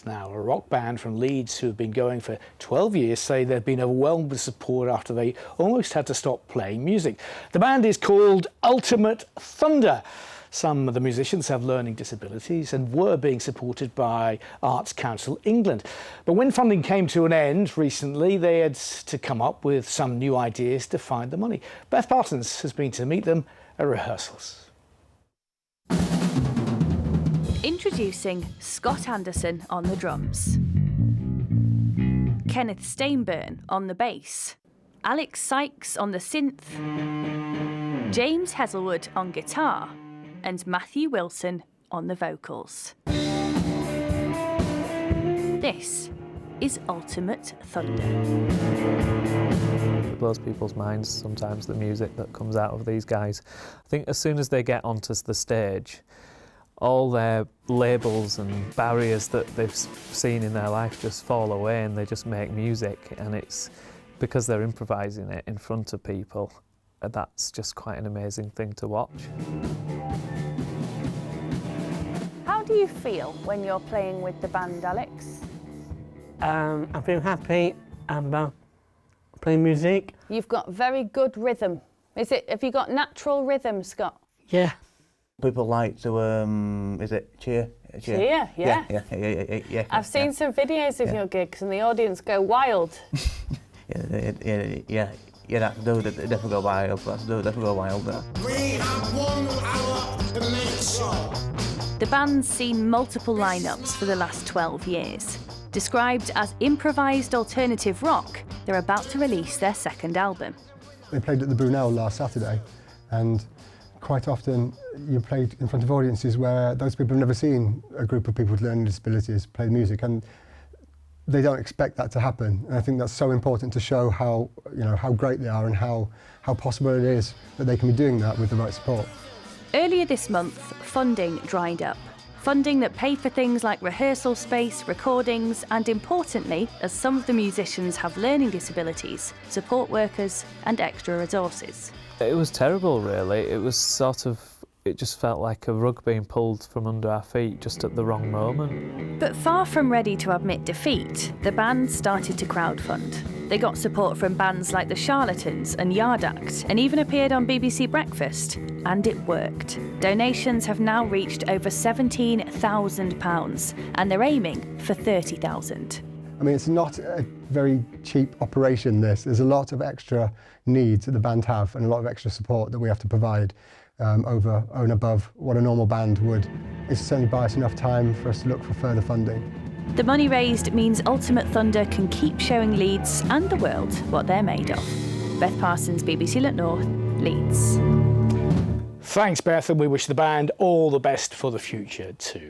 Now, a rock band from Leeds who have been going for 12 years say they've been overwhelmed with support after they almost had to stop playing music. The band is called Ultimate Thunder. Some of the musicians have learning disabilities and were being supported by Arts Council England. But when funding came to an end recently, they had to come up with some new ideas to find the money. Beth Parsons has been to meet them at rehearsals. Introducing Scott Anderson on the drums, Kenneth Stainburn on the bass, Alex Sykes on the synth, James Heselwood on guitar, and Matthew Wilson on the vocals. This is Ultimate Thunder. It blows people's minds sometimes, the music that comes out of these guys. I think as soon as they get onto the stage, all their labels and barriers that they've seen in their life just fall away and they just make music, and it's because they're improvising it in front of people. That's just quite an amazing thing to watch. How do you feel when you're playing with the band, Alex? I feel happy about playing music. You've got very good rhythm. Have you got natural rhythm, Scott? Yeah. People like to, is it cheer? Cheer, yeah. Yeah. I've seen some videos of your gigs and the audience go wild. Yeah, that do definitely go wild. Definitely go wild. We have 1 hour to make sure. The band's seen multiple lineups for the last 12 years. Described as improvised alternative rock, they're about to release their second album. They played at the Brunel last Saturday, and quite often you played in front of audiences where those people have never seen a group of people with learning disabilities play music, and they don't expect that to happen. And I think that's so important to show how great they are and how possible it is that they can be doing that with the right support. Earlier this month, funding dried up. Funding that paid for things like rehearsal space, recordings, and importantly, as some of the musicians have learning disabilities, support workers and extra resources. It was terrible, really. It just felt like a rug being pulled from under our feet just at the wrong moment. But far from ready to admit defeat, the band started to crowdfund. They got support from bands like The Charlatans and Yard Act, and even appeared on BBC Breakfast. And it worked. Donations have now reached over £17,000, and they're aiming for £30,000. I mean, it's not a very cheap operation, this. There's a lot of extra needs that the band have and a lot of extra support that we have to provide over and above what a normal band would. It's certainly buy us enough time for us to look for further funding. The money raised means Ultimate Thunder can keep showing Leeds and the world what they're made of. Beth Parsons, BBC Look North, Leeds. Thanks, Beth, and we wish the band all the best for the future too.